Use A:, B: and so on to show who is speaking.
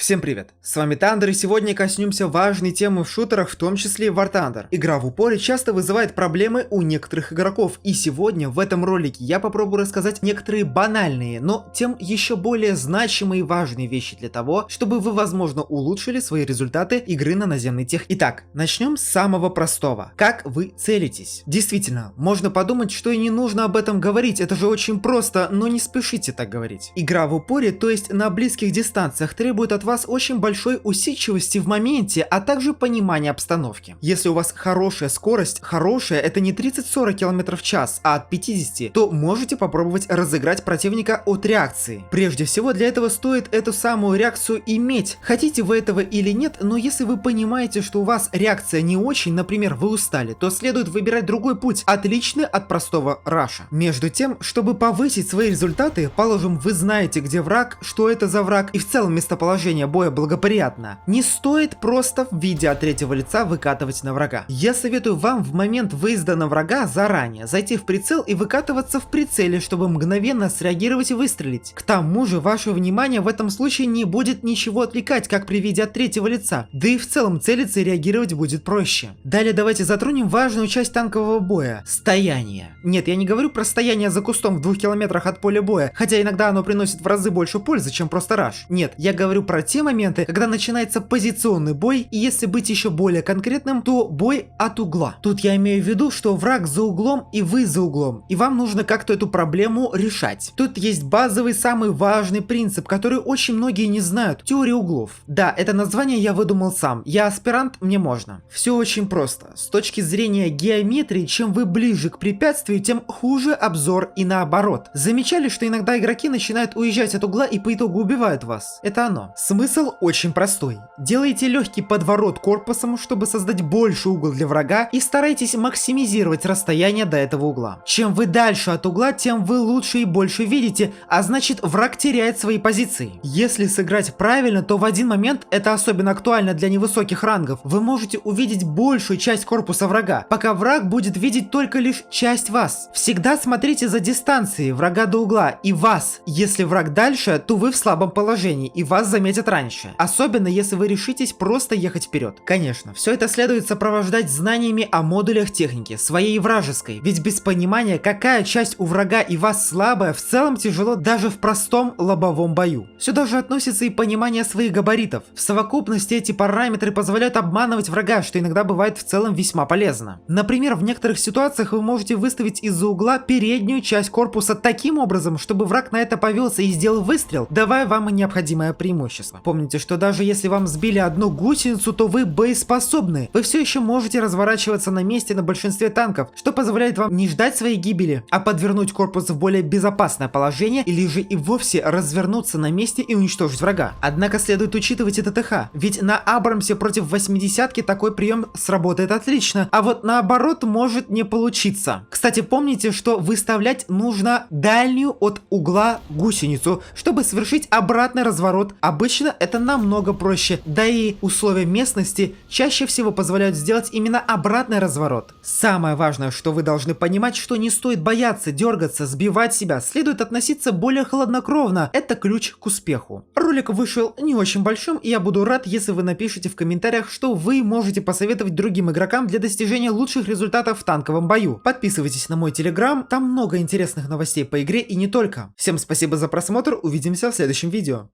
A: Всем привет, с вами Тандер, и сегодня коснемся важной темы в шутерах, в том числе War Thunder. Игра в упоре часто вызывает проблемы у некоторых игроков, и сегодня в этом ролике я попробую рассказать некоторые банальные, но тем еще более значимые и важные вещи для того, чтобы вы, возможно, улучшили свои результаты игры на наземной технике. Итак, начнем с самого простого. Как вы целитесь? Действительно, можно подумать, что и не нужно об этом говорить, это же очень просто, но не спешите так говорить. Игра в упоре, то есть на близких дистанциях, требует от вас очень большой усидчивости в моменте, а также понимания обстановки. Если у вас хорошая скорость, хорошая это не 30-40 км в час, а от 50, то можете попробовать разыграть противника от реакции. Прежде всего для этого стоит эту самую реакцию иметь. Хотите вы этого или нет, но если вы понимаете, что у вас реакция не очень, например, вы устали, то следует выбирать другой путь, отличный от простого раша. Между тем, чтобы повысить свои результаты, положим, вы знаете, где враг, что это за враг и в целом местоположение боя благоприятно. Не стоит просто в виде от третьего лица выкатывать на врага. Я советую вам в момент выезда на врага заранее зайти в прицел и выкатываться в прицеле, чтобы мгновенно среагировать и выстрелить. К тому же ваше внимание в этом случае не будет ничего отвлекать, как при виде от третьего лица. Да и в целом целиться и реагировать будет проще. Далее давайте затронем важную часть танкового боя – стояние. Нет, я не говорю про стояние за кустом в 2 километрах от поля боя, хотя иногда оно приносит в разы больше пользы, чем просто раш. Нет, я говорю про те моменты, когда начинается позиционный бой, и если быть еще более конкретным, то бой от угла. Тут я имею в виду, что враг за углом и вы за углом, и вам нужно как-то эту проблему решать. Тут есть базовый, самый важный принцип, который очень многие не знают – теория углов. Да, это название я выдумал сам, я аспирант, мне можно. Все очень просто. С точки зрения геометрии, чем вы ближе к препятствию, тем хуже обзор и наоборот. Замечали, что иногда игроки начинают уезжать от угла и по итогу убивают вас? Это оно. Смысл очень простой. Делайте легкий подворот корпусом, чтобы создать больше угол для врага, и старайтесь максимизировать расстояние до этого угла. Чем вы дальше от угла, тем вы лучше и больше видите, а значит враг теряет свои позиции. Если сыграть правильно, то в один момент, это особенно актуально для невысоких рангов, вы можете увидеть большую часть корпуса врага, пока враг будет видеть только лишь часть вас. Всегда смотрите за дистанцией врага до угла и вас. Если враг дальше, то вы в слабом положении и вас заметят раньше. Особенно если вы решитесь просто ехать вперед. Конечно, все это следует сопровождать знаниями о модулях техники, своей и вражеской. Ведь без понимания, какая часть у врага и вас слабая, в целом тяжело даже в простом лобовом бою. Сюда же относится и понимание своих габаритов. В совокупности эти параметры позволяют обманывать врага, что иногда бывает в целом весьма полезно. Например, в некоторых ситуациях вы можете выставить из-за угла переднюю часть корпуса таким образом, чтобы враг на это повелся и сделал выстрел, давая вам необходимое преимущество. Помните, что даже если вам сбили одну гусеницу, то вы боеспособны. Вы все еще можете разворачиваться на месте на большинстве танков, что позволяет вам не ждать своей гибели, а подвернуть корпус в более безопасное положение или же и вовсе развернуться на месте и уничтожить врага. Однако следует учитывать и ТТХ, ведь на Абрамсе против 80-ки такой прием сработает отлично, а вот наоборот может не получиться. Кстати, помните, что выставлять нужно дальнюю от угла гусеницу, чтобы совершить обратный разворот. Обычно это намного проще, да и условия местности чаще всего позволяют сделать именно обратный разворот. Самое важное, что вы должны понимать, что не стоит бояться, дергаться, сбивать себя, следует относиться более хладнокровно, это ключ к успеху. Ролик вышел не очень большим, и я буду рад, если вы напишите в комментариях, что вы можете посоветовать другим игрокам для достижения лучших результатов в танковом бою. Подписывайтесь на мой телеграм, там много интересных новостей по игре и не только. Всем спасибо за просмотр, увидимся в следующем видео.